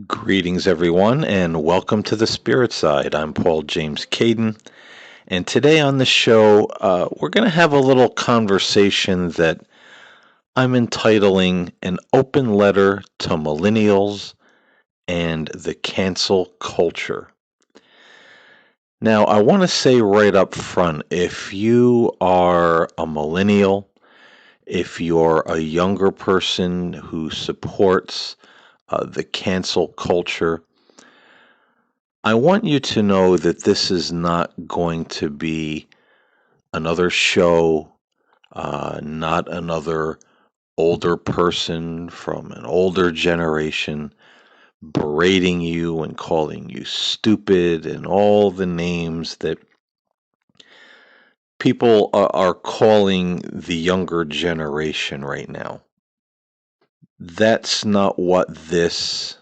Greetings, everyone, and welcome to the Spirit Side. I'm Paul James Caiden, and today on the show, we're going to have a little conversation that I'm entitling An Open Letter to Millennials and the Cancel Culture. Now, I want to say right up front, if you are a millennial, if you're a younger person who supports the cancel culture, I want you to know that this is not going to be another show, not another older person from an older generation berating you and calling you stupid and all the names that people are calling the younger generation right now. That's not what this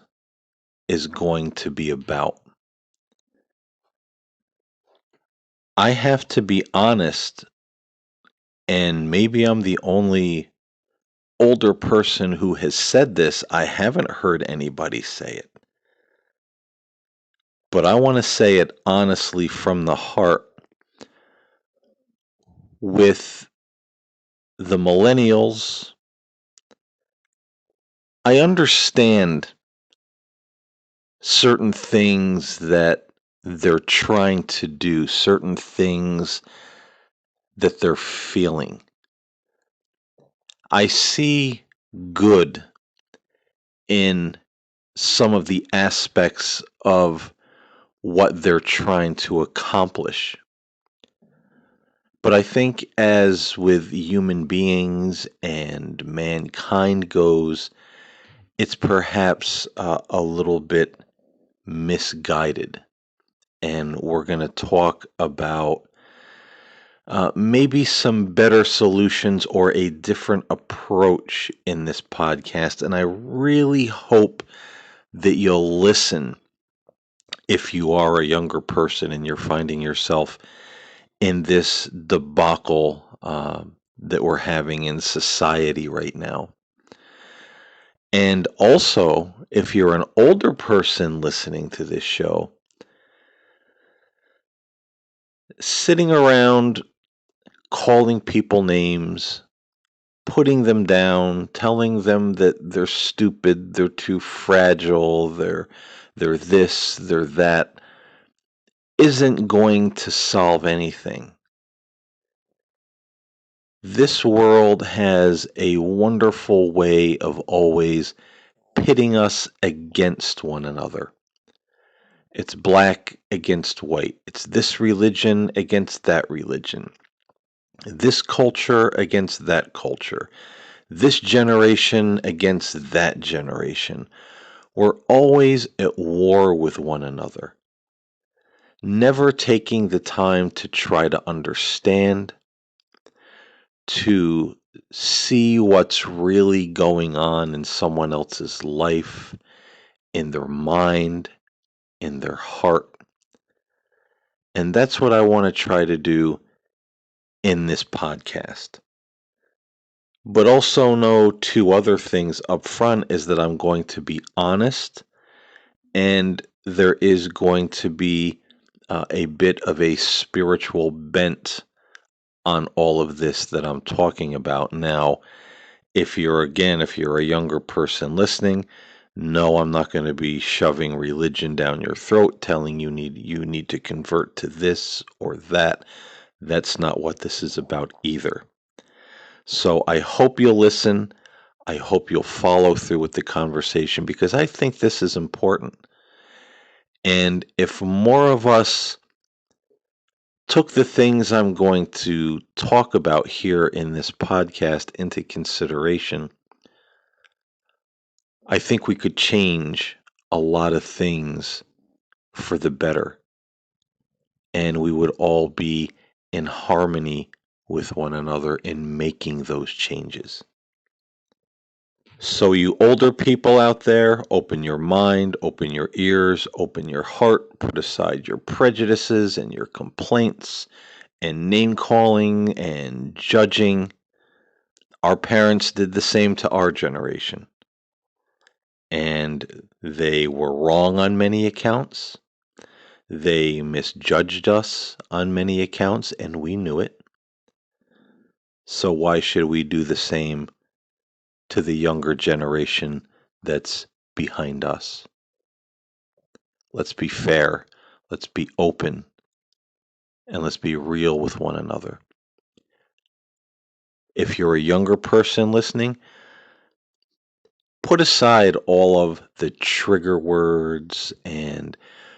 is going to be about. I have to be honest, and maybe I'm the only older person who has said this. I haven't heard anybody say it. But I want to say it honestly from the heart. With the millennials, I understand certain things that they're trying to do, certain things that they're feeling. I see good in some of the aspects of what they're trying to accomplish. But I think, as with human beings and mankind goes, it's perhaps a little bit misguided. And we're going to talk about maybe some better solutions or a different approach in this podcast. And I really hope that you'll listen if you are a younger person and you're finding yourself in this debacle that we're having in society right now. And also, if you're an older person listening to this show, sitting around calling people names, putting them down, telling them that they're stupid, they're too fragile, they're this, they're that, isn't going to solve anything. This world has a wonderful way of always pitting us against one another. It's black against white. It's this religion against that religion. This culture against that culture. This generation against that generation. We're always at war with one another, never taking the time to try to understand, to see what's really going on in someone else's life, in their mind, in their heart. And that's what I want to try to do in this podcast. But also know two other things up front is that I'm going to be honest, and there is going to be a bit of a spiritual bent on all of this that I'm talking about. Now, if you're a younger person listening, no, I'm not going to be shoving religion down your throat, telling you need to convert to this or that. That's not what this is about either. So I hope you'll listen. I hope you'll follow through with the conversation, because I think this is important. And if more of us took the things I'm going to talk about here in this podcast into consideration, I think we could change a lot of things for the better, and we would all be in harmony with one another in making those changes. So, you older people out there, open your mind, open your ears, open your heart, put aside your prejudices and your complaints and name calling and judging. Our parents did the same to our generation. and they were wrong on many accounts. They misjudged us on many accounts, and we knew it. So why should we do the same to the younger generation that's behind us? Let's be fair, let's be open, and let's be real with one another. If you're a younger person listening, put aside all of the trigger words and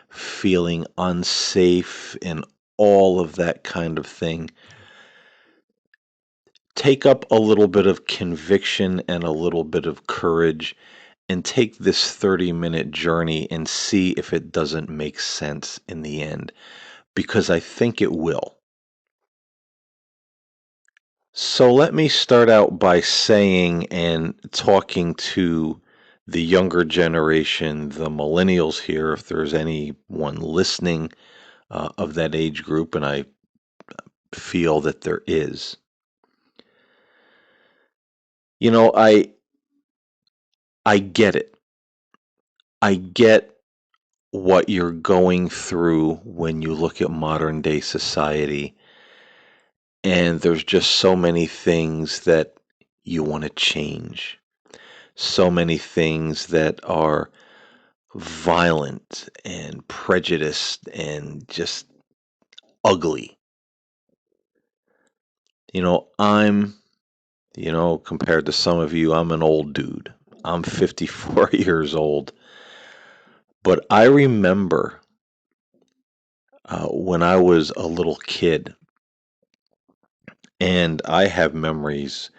feeling unsafe and all of that kind of thing. Take up a little bit of conviction and a little bit of courage and take this 30-minute journey and see if it doesn't make sense in the end, because I think it will. So let me start out by saying and talking to the younger generation, the millennials here, if there's anyone listening of that age group, and I feel that there is. You know, I get it. I get what you're going through when you look at modern day society, and there's just so many things that you want to change. So many things that are violent and prejudiced and just ugly. Compared to some of you, I'm an old dude. I'm 54 years old. But I remember when I was a little kid, and I have memories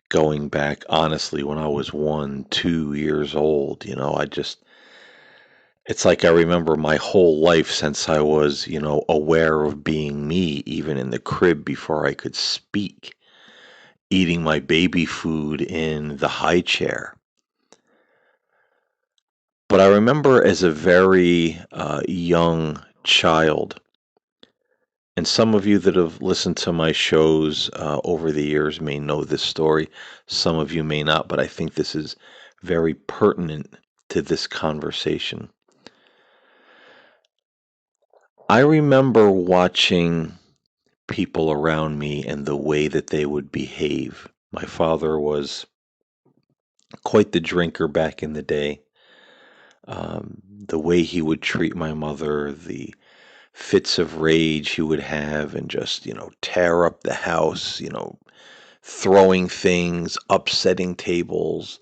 going back, honestly, when I was 1, 2 years old. It's like I remember my whole life since I was, aware of being me, even in the crib before I could speak, eating my baby food in the high chair. But I remember as a very young child, and some of you that have listened to my shows over the years may know this story. Some of you may not, but I think this is very pertinent to this conversation. I remember watching people around me and the way that they would behave. My father was quite the drinker back in the day. The way he would treat my mother, the fits of rage he would have, and just, tear up the house, throwing things, upsetting tables.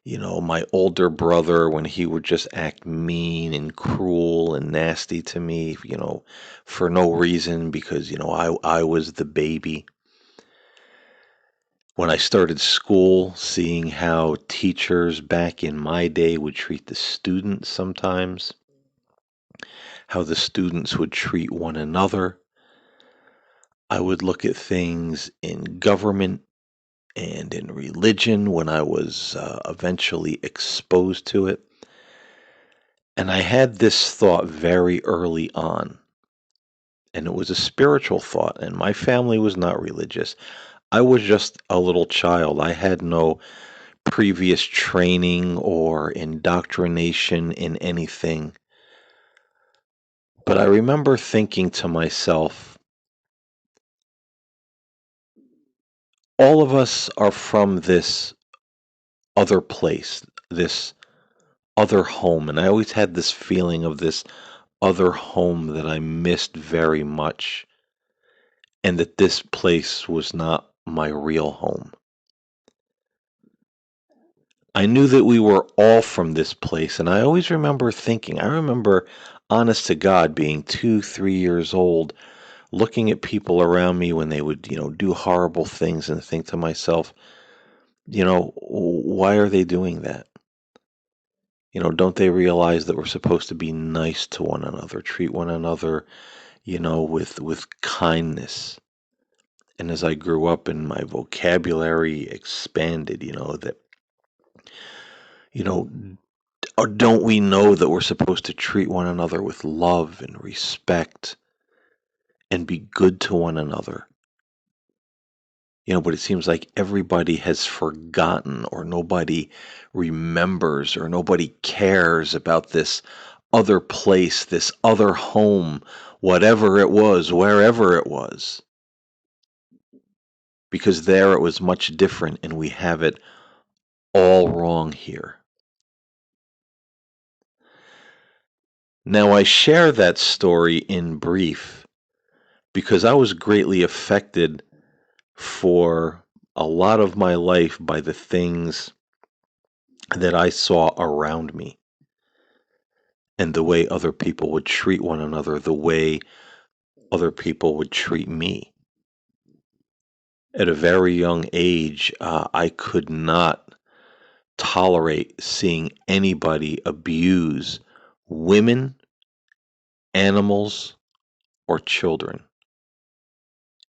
My older brother, when he would just act mean and cruel and nasty to me, for no reason, because, I was the baby. When I started school, seeing how teachers back in my day would treat the students sometimes, how the students would treat one another. I would look at things in government and in religion when I was eventually exposed to it. And I had this thought very early on, and it was a spiritual thought, and my family was not religious. I was just a little child. I had no previous training or indoctrination in anything. But I remember thinking to myself, all of us are from this other place, this other home. And I always had this feeling of this other home that I missed very much, and that this place was not my real home. I knew that we were all from this place, and I always remember thinking, I remember, honest to God, being 2, 3 years old, looking at people around me when they would, do horrible things and think to myself, why are they doing that? Don't they realize that we're supposed to be nice to one another, treat one another, with kindness? And as I grew up and my vocabulary expanded, you know, or don't we know that we're supposed to treat one another with love and respect and be good to one another? But it seems like everybody has forgotten, or nobody remembers, or nobody cares about this other place, this other home, whatever it was, wherever it was. Because there it was much different, and we have it all wrong here. Now, I share that story in brief because I was greatly affected for a lot of my life by the things that I saw around me and the way other people would treat one another, the way other people would treat me. At a very young age, I could not tolerate seeing anybody abuse women, animals, or children.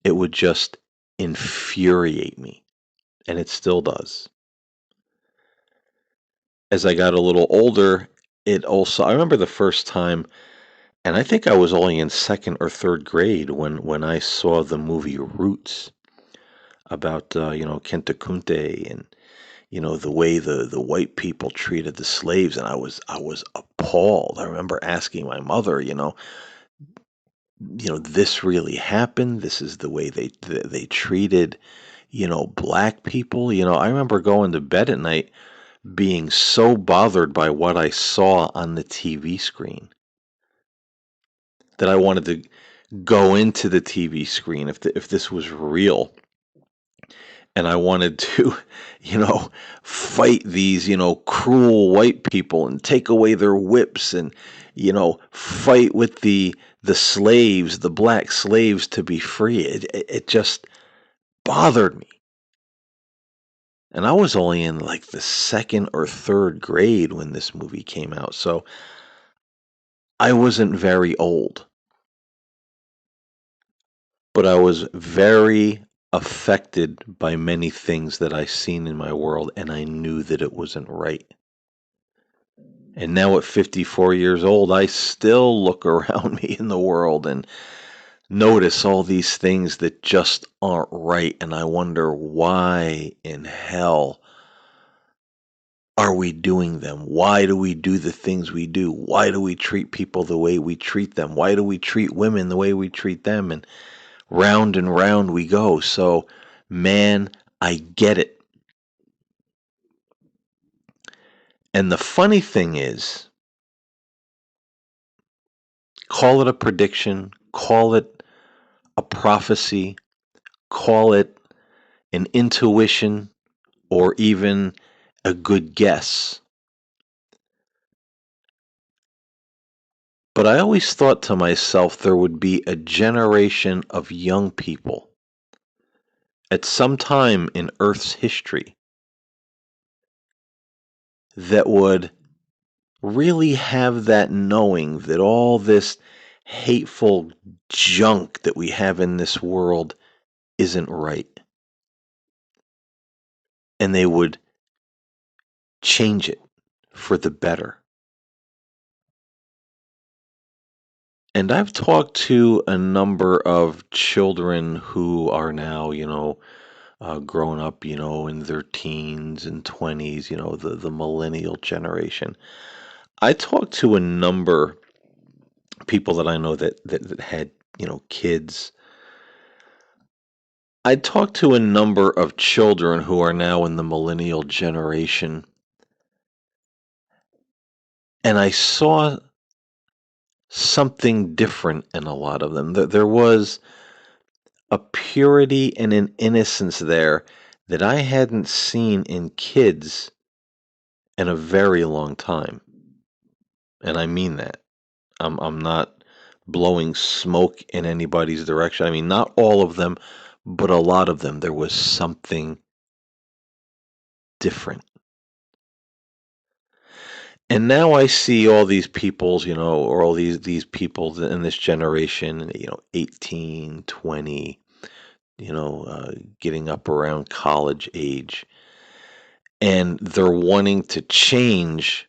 It would just infuriate me, and it still does. As I got a little older, I remember the first time, and I think I was only in second or third grade when I saw the movie Roots about, Kenta Kunte and, the way the white people treated the slaves, and I was appalled. I remember asking my mother, this really happened. This is the way they treated, black people. I remember going to bed at night being so bothered by what I saw on the TV screen that I wanted to go into the TV screen if this was real, and I wanted to, you know, fight these, cruel white people and take away their whips and, fight with the slaves, the black slaves, to be free. It just bothered me. And I was only in like the second or third grade when this movie came out, so I wasn't very old, but I was very affected by many things that I seen in my world, and I knew that it wasn't right. And now at 54 years old, I still look around me in the world and notice all these things that just aren't right, and I wonder why in hell are we doing them? Why do we do the things we do? Why do we treat people the way we treat them? Why do we treat women the way we treat them? And round we go. So, man, I get it. And the funny thing is, call it a prediction, call it a prophecy, call it an intuition, or even a good guess. But I always thought to myself there would be a generation of young people at some time in Earth's history that would really have that knowing that all this hateful junk that we have in this world isn't right. And they would change it for the better. And I've talked to a number of children who are now, grown up, in their teens and 20s, the Millennial Generation. I talked to a number of people that I know that had, kids. I talked to a number of children who are now in the Millennial Generation, and I saw something different in a lot of them. There was a purity and an innocence there that I hadn't seen in kids in a very long time. And I mean that. I'm not blowing smoke in anybody's direction. I mean, not all of them, but a lot of them. There was something different. And now I see all these peoples, or all these people in this generation, 18, 20, getting up around college age, and they're wanting to change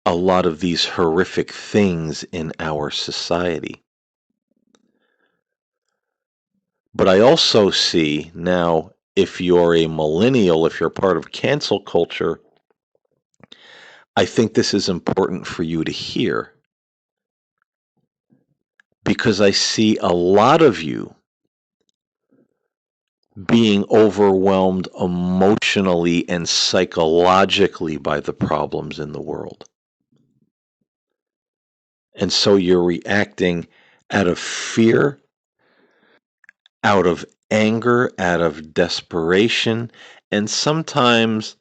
a lot of these horrific things in our society. But I also see now, if you're a millennial, if you're part of cancel culture, I think this is important for you to hear because I see a lot of you being overwhelmed emotionally and psychologically by the problems in the world. And so you're reacting out of fear, out of anger, out of desperation, and sometimes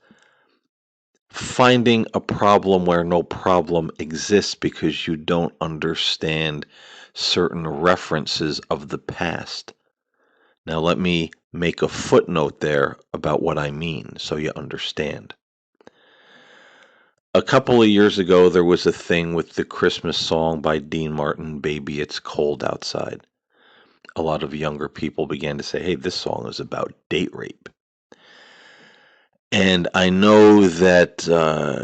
finding a problem where no problem exists because you don't understand certain references of the past. Now, let me make a footnote there about what I mean so you understand. A couple of years ago, there was a thing with the Christmas song by Dean Martin, Baby It's Cold Outside. A lot of younger people began to say, hey, this song is about date rape. And I know that,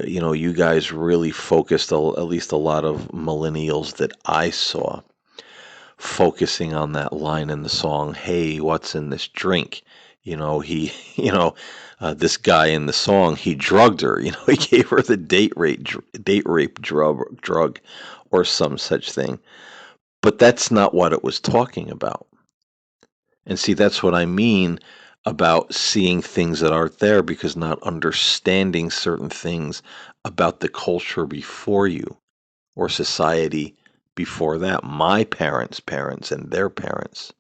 you guys really focused, at least a lot of millennials that I saw, focusing on that line in the song, hey, what's in this drink? He, this guy in the song, he drugged her, he gave her the date rape drug or some such thing. But that's not what it was talking about. And see, that's what I mean about seeing things that aren't there because not understanding certain things about the culture before you or society before that. My parents' parents and their parents.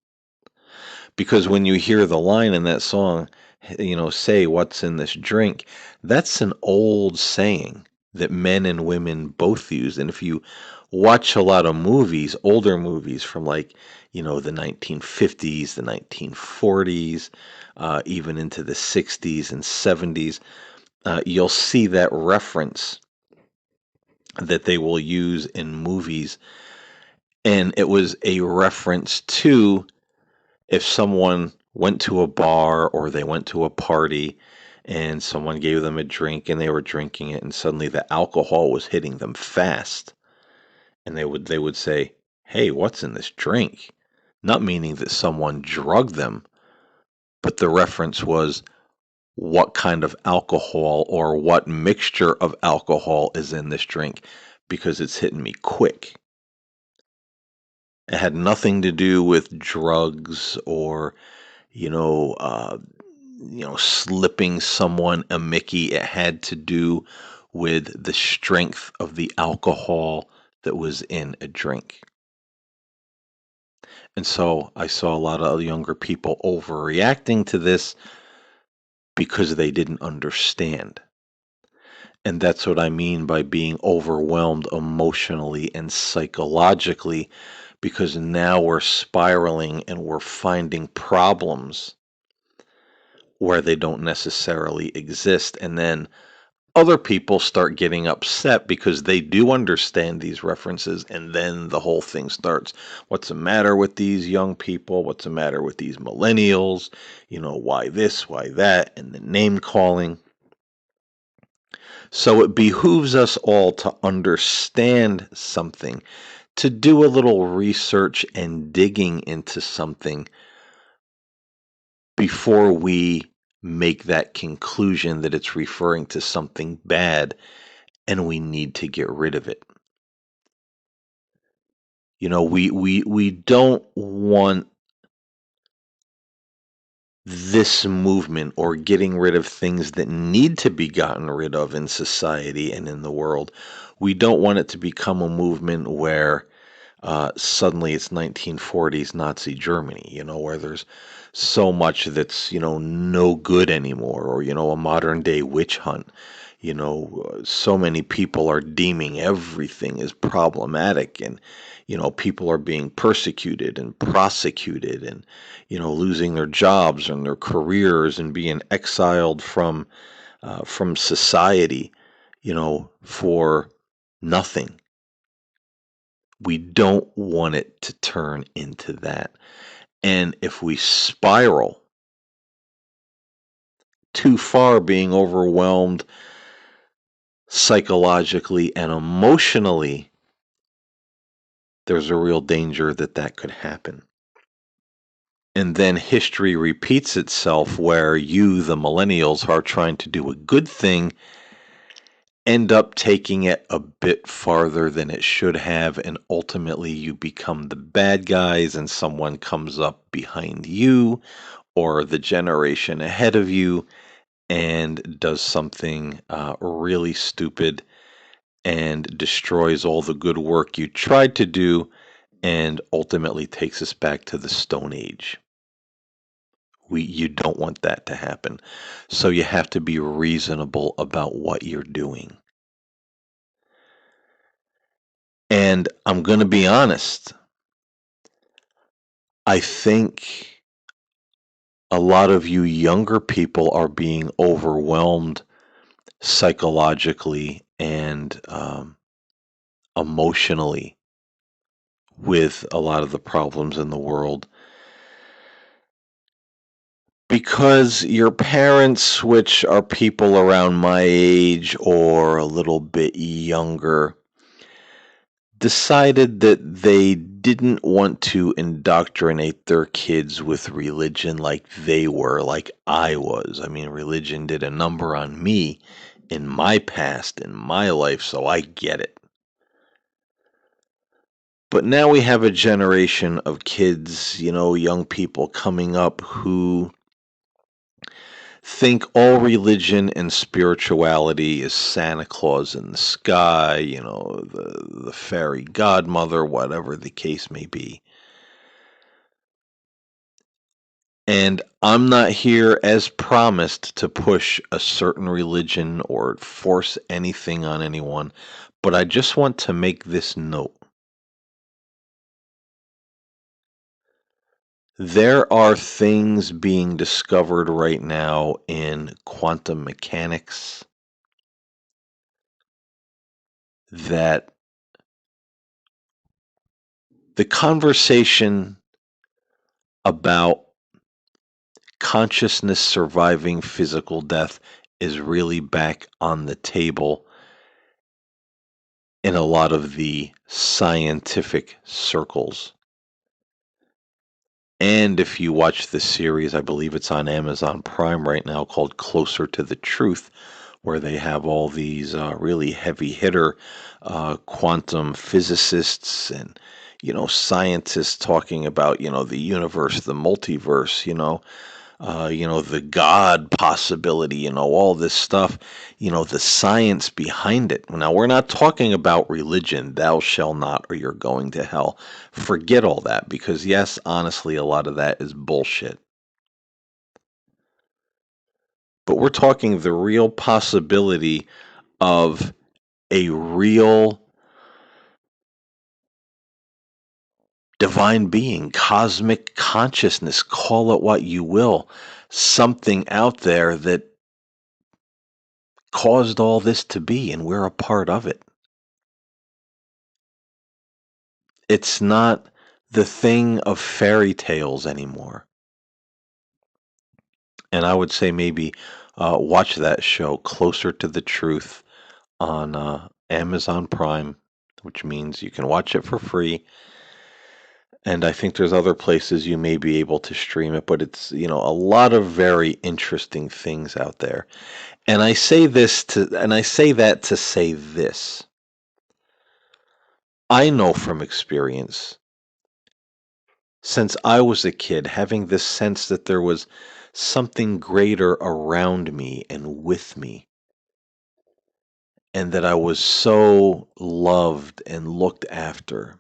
Because when you hear the line in that song, say what's in this drink, that's an old saying that men and women both use. And if you watch a lot of movies, older movies from the 1950s, the 1940s, even into the 60s and 70s, you'll see that reference that they will use in movies. And it was a reference to if someone went to a bar or they went to a party and someone gave them a drink and they were drinking it and suddenly the alcohol was hitting them fast and they would say, "Hey, what's in this drink?" Not meaning that someone drugged them, but the reference was what kind of alcohol or what mixture of alcohol is in this drink because it's hitting me quick. It had nothing to do with drugs or you know, uh, slipping someone a Mickey. It had to do with the strength of the alcohol that was in a drink. And so I saw a lot of younger people overreacting to this because they didn't understand. And that's what I mean by being overwhelmed emotionally and psychologically, because now we're spiraling and we're finding problems where they don't necessarily exist. And then other people start getting upset because they do understand these references. And then the whole thing starts. What's the matter with these young people? What's the matter with these millennials? Why this, why that, and the name calling. So it behooves us all to understand something, to do a little research and digging into something before we make that conclusion that it's referring to something bad and we need to get rid of it. We don't want this movement or getting rid of things that need to be gotten rid of in society and in the world. We don't want it to become a movement where suddenly it's 1940s Nazi Germany, where there's so much that's, no good anymore, or, a modern day witch hunt. So many people are deeming everything as problematic, and, people are being persecuted and prosecuted and, losing their jobs and their careers and being exiled from society, for nothing. We don't want it to turn into that. And if we spiral too far, being overwhelmed psychologically and emotionally, there's a real danger that that could happen. And then history repeats itself where you, the millennials, are trying to do a good thing, end up taking it a bit farther than it should have, and ultimately you become the bad guys, and someone comes up behind you or the generation ahead of you and does something really stupid and destroys all the good work you tried to do and ultimately takes us back to the Stone Age. You don't want that to happen. So you have to be reasonable about what you're doing. And I'm going to be honest. I think a lot of you younger people are being overwhelmed psychologically and emotionally with a lot of the problems in the world because your parents, which are people around my age or a little bit younger, decided that they didn't want to indoctrinate their kids with religion like they were, like I was. I mean, religion did a number on me in my past, in my life, so I get it. But now we have a generation of kids, young people coming up who think all religion and spirituality is Santa Claus in the sky, the fairy godmother, whatever the case may be. And I'm not here as promised to push a certain religion or force anything on anyone, but I just want to make this note. There are things being discovered right now in quantum mechanics that the conversation about consciousness surviving physical death is really back on the table in a lot of the scientific circles. And if you watch the series, I believe it's on Amazon Prime right now, called Closer to the Truth, where they have all these really heavy hitter quantum physicists and scientists talking about the universe, the multiverse, the God possibility, all this stuff, the science behind it. Now, we're not talking about religion, thou shall not, or you're going to hell. Forget all that, because yes, honestly, a lot of that is bullshit. But we're talking the real possibility of a real divine being, cosmic consciousness, call it what you will, something out there that caused all this to be, and we're a part of it. It's not the thing of fairy tales anymore. And I would say maybe watch that show, Closer to the Truth, on Amazon Prime, which means you can watch it for free. And I think there's other places you may be able to stream it, but it's, a lot of very interesting things out there. And I say that to say this. I know from experience, since I was a kid, having this sense that there was something greater around me and with me, and that I was so loved and looked after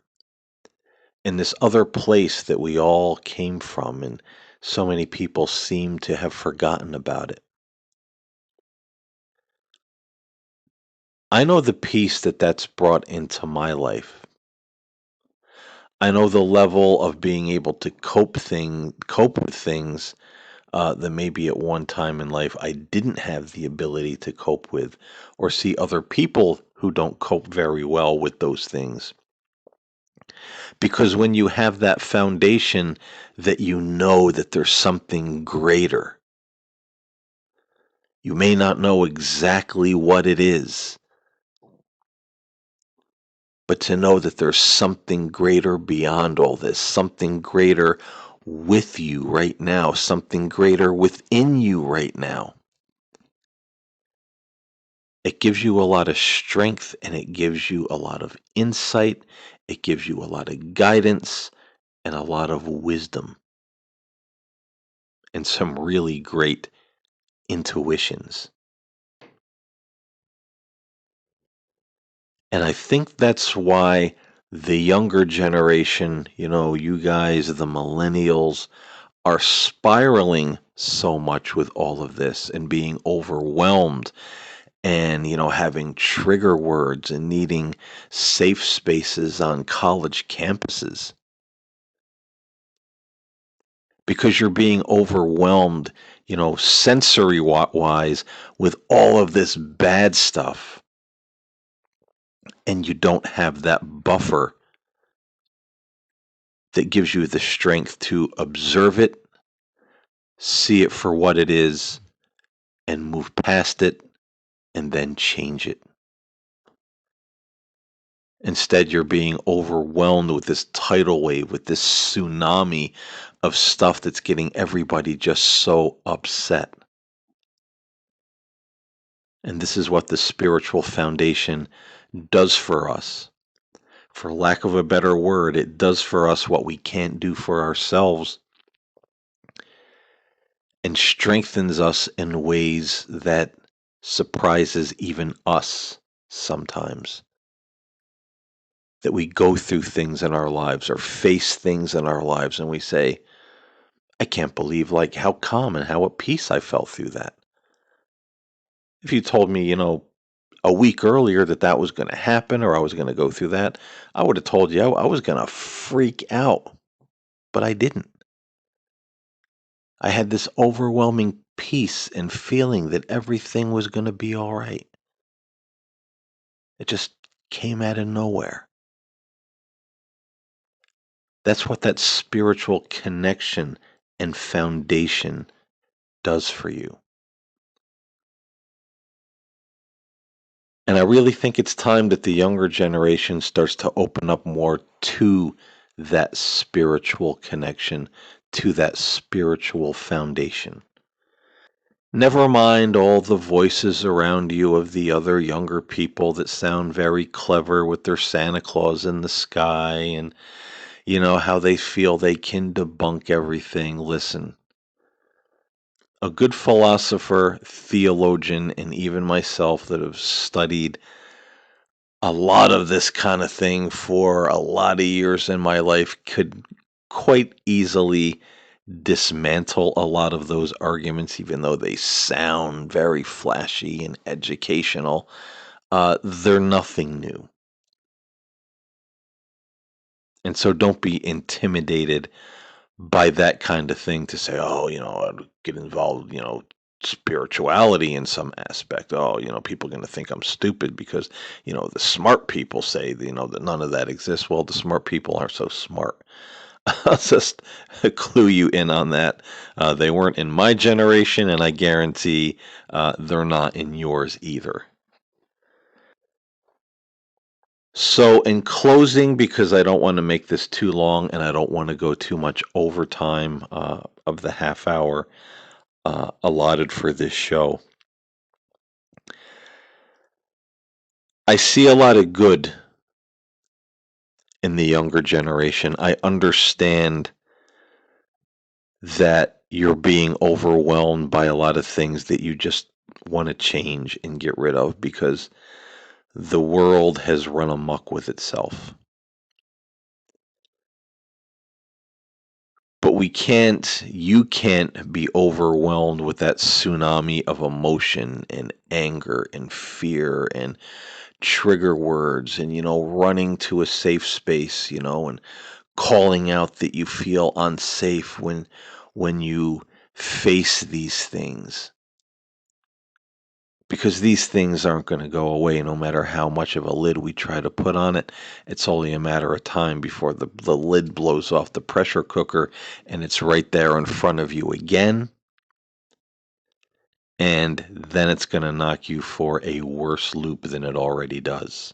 in this other place that we all came from, and so many people seem to have forgotten about it. I know the peace that that's brought into my life. I know the level of being able to cope with things that maybe at one time in life I didn't have the ability to cope with, or see other people who don't cope very well with those things. Because when you have that foundation that you know that there's something greater, you may not know exactly what it is, but to know that there's something greater beyond all this, something greater with you right now, something greater within you right now. It gives you a lot of strength and it gives you a lot of insight. It gives you a lot of guidance and a lot of wisdom and some really great intuitions. And I think that's why the younger generation, you guys, the millennials, are spiraling so much with all of this and being overwhelmed and, having trigger words and needing safe spaces on college campuses because you're being overwhelmed, sensory wise with all of this bad stuff. And you don't have that buffer that gives you the strength to observe it, see it for what it is, and move past it and then change it. Instead, you're being overwhelmed with this tidal wave, with this tsunami of stuff that's getting everybody just so upset. And this is what the spiritual foundation does for us. For lack of a better word, it does for us what we can't do for ourselves and strengthens us in ways that surprises even us sometimes. That we go through things in our lives or face things in our lives and we say, I can't believe like how calm and how at peace I felt through that. If you told me, a week earlier that that was going to happen or I was going to go through that, I would have told you I was going to freak out, but I didn't. I had this overwhelming peace and feeling that everything was going to be all right. It just came out of nowhere. That's what that spiritual connection and foundation does for you. And I really think it's time that the younger generation starts to open up more to that spiritual connection, to that spiritual foundation. Never mind all the voices around you of the other younger people that sound very clever with their Santa Claus in the sky and, how they feel they can debunk everything. Listen, a good philosopher, theologian, and even myself that have studied a lot of this kind of thing for a lot of years in my life could quite easily dismantle a lot of those arguments, even though they sound very flashy and educational. They're nothing new. And so don't be intimidated by that kind of thing to say, oh, I'd get involved, spirituality in some aspect. Oh, people are going to think I'm stupid because, the smart people say, that none of that exists. Well, the smart people aren't so smart. I'll just clue you in on that. They weren't in my generation, and I guarantee they're not in yours either. So, in closing, because I don't want to make this too long and I don't want to go too much overtime of the half hour allotted for this show, I see a lot of good in the younger generation. I understand that you're being overwhelmed by a lot of things that you just want to change and get rid of because the world has run amok with itself. But you can't be overwhelmed with that tsunami of emotion and anger and fear and trigger words and, running to a safe space, and calling out that you feel unsafe when you face these things. Because these things aren't going to go away no matter how much of a lid we try to put on it. It's only a matter of time before the lid blows off the pressure cooker and it's right there in front of you again. And then it's going to knock you for a worse loop than it already does.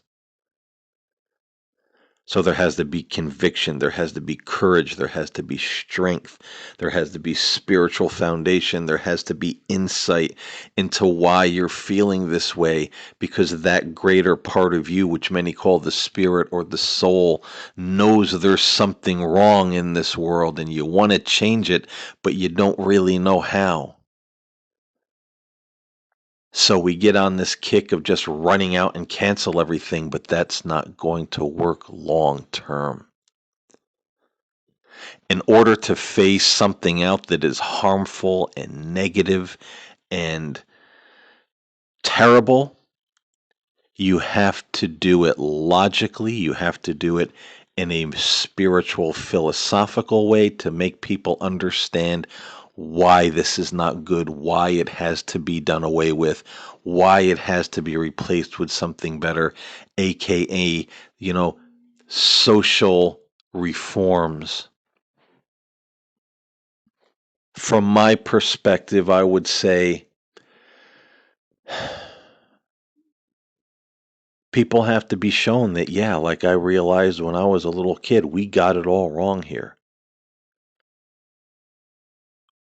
So there has to be conviction, there has to be courage, there has to be strength, there has to be spiritual foundation, there has to be insight into why you're feeling this way, because that greater part of you, which many call the spirit or the soul, knows there's something wrong in this world and you want to change it, but you don't really know how. So we get on this kick of just running out and cancel everything, but that's not going to work long term. In order to phase something out that is harmful and negative and terrible, you have to do it logically. You have to do it in a spiritual, philosophical way to make people understand why this is not good, why it has to be done away with, why it has to be replaced with something better, aka, social reforms. From my perspective, I would say people have to be shown that, yeah, like I realized when I was a little kid, we got it all wrong here.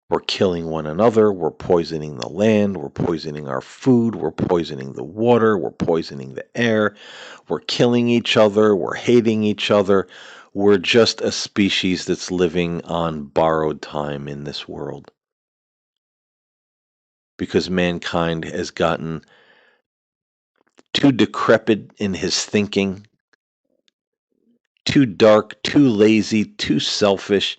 We're killing one another, we're poisoning the land, we're poisoning our food, we're poisoning the water, we're poisoning the air, we're killing each other, we're hating each other. We're just a species that's living on borrowed time in this world because mankind has gotten too decrepit in his thinking, too dark, too lazy, too selfish,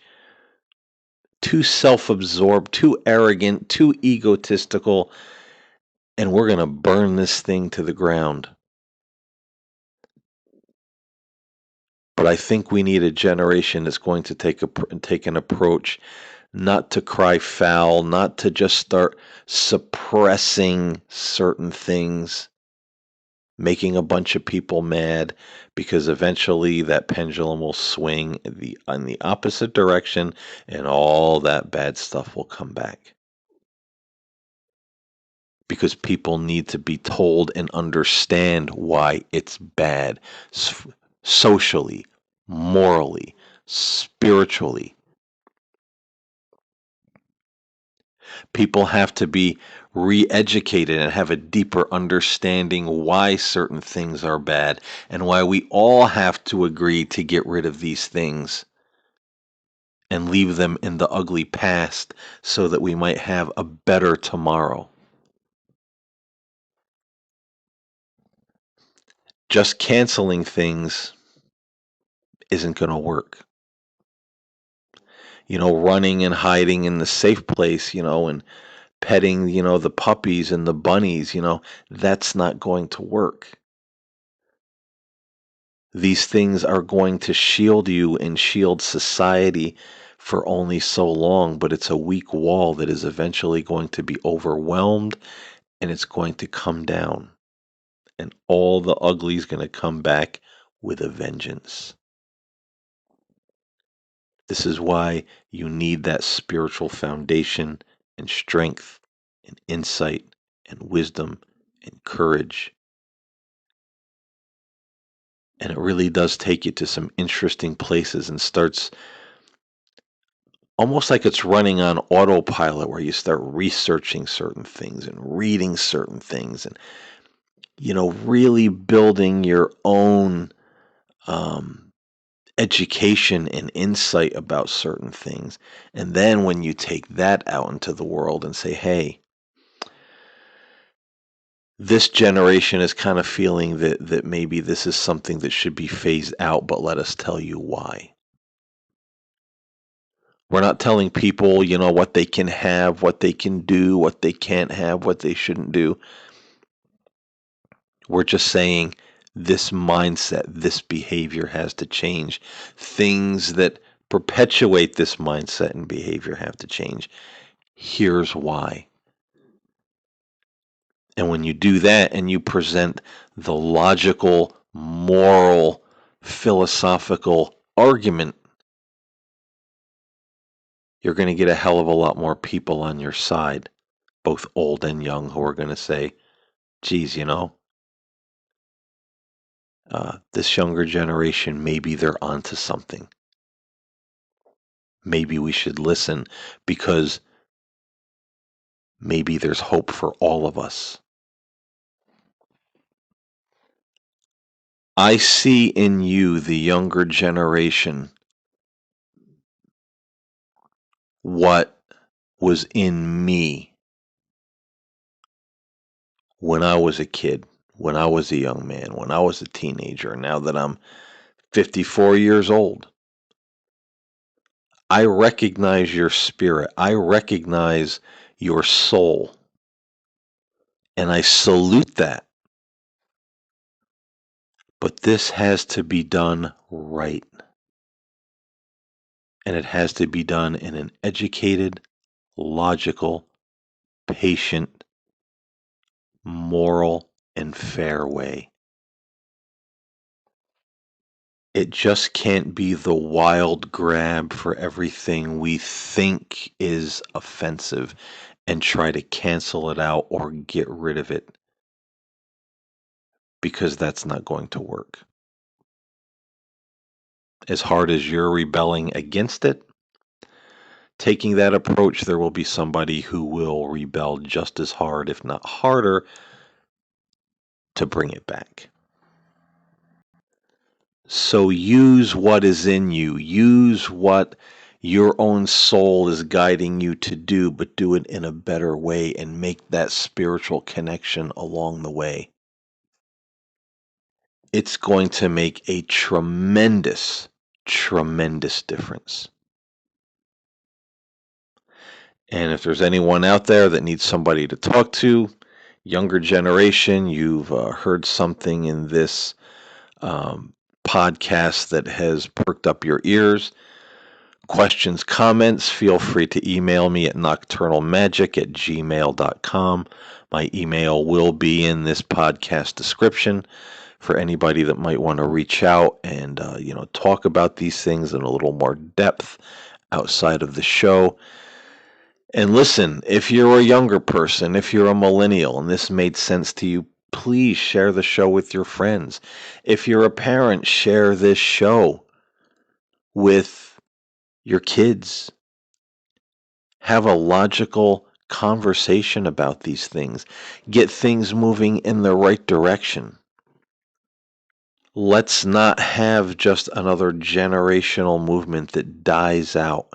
too self absorbed, too arrogant, too egotistical, and we're going to burn this thing to the ground. But I think we need a generation that's going to take an approach not to cry foul, not to just start suppressing certain things, making a bunch of people mad, because eventually that pendulum will swing in the opposite direction and all that bad stuff will come back. Because people need to be told and understand why it's bad socially, morally, spiritually. People have to be re-educated and have a deeper understanding why certain things are bad and why we all have to agree to get rid of these things and leave them in the ugly past so that we might have a better tomorrow. Just canceling things isn't going to work. Running and hiding in the safe place, and petting, the puppies and the bunnies, that's not going to work. These things are going to shield you and shield society for only so long, but it's a weak wall that is eventually going to be overwhelmed and it's going to come down. And all the ugly is going to come back with a vengeance. This is why you need that spiritual foundation and strength and insight and wisdom and courage. And it really does take you to some interesting places and starts almost like it's running on autopilot where you start researching certain things and reading certain things and really building your own education and insight about certain things. And then when you take that out into the world and say, hey, this generation is kind of feeling that maybe this is something that should be phased out, but let us tell you why. We're not telling people, what they can have, what they can do, what they can't have, what they shouldn't do. We're just saying this mindset, this behavior has to change. Things that perpetuate this mindset and behavior have to change. Here's why. And when you do that and you present the logical, moral, philosophical argument, you're going to get a hell of a lot more people on your side, both old and young, who are going to say, geez, this younger generation, maybe they're onto something. Maybe we should listen because maybe there's hope for all of us. I see in you, the younger generation, what was in me when I was a kid, when I was a young man, when I was a teenager, now that I'm 54 years old. I recognize your spirit. I recognize your soul. And I salute that. But this has to be done right. And it has to be done in an educated, logical, patient, moral, and fair way. It just can't be the wild grab for everything we think is offensive and try to cancel it out or get rid of it, because that's not going to work. As hard as you're rebelling against it, taking that approach, there will be somebody who will rebel just as hard, if not harder, to bring it back. So use what is in you. Use what your own soul is guiding you to do, but do it in a better way and make that spiritual connection along the way. It's going to make a tremendous, tremendous difference. And if there's anyone out there that needs somebody to talk to, younger generation, you've heard something in this podcast that has perked up your ears, questions, comments, feel free to email me at nocturnalmagic@gmail.com. My email will be in this podcast description for anybody that might want to reach out and talk about these things in a little more depth outside of the show. And listen, if you're a younger person, if you're a millennial and this made sense to you, please share the show with your friends. If you're a parent, share this show with your kids. Have a logical conversation about these things. Get things moving in the right direction. Let's not have just another generational movement that dies out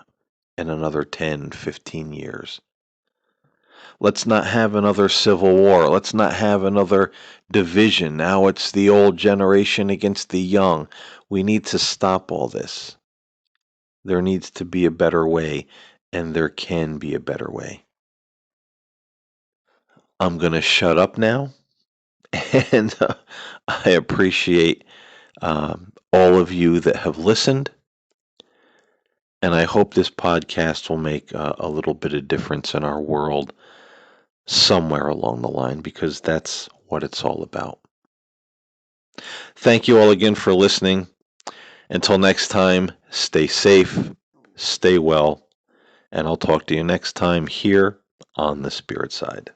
in another 10, 15 years. Let's not have another civil war. Let's not have another division. Now it's the old generation against the young. We need to stop all this. There needs to be a better way, and there can be a better way. I'm going to shut up now, and I appreciate all of you that have listened, and I hope this podcast will make a little bit of difference in our world somewhere along the line, because that's what it's all about. Thank you all again for listening. Until next time, stay safe, stay well, and I'll talk to you next time here on the Spirit Side.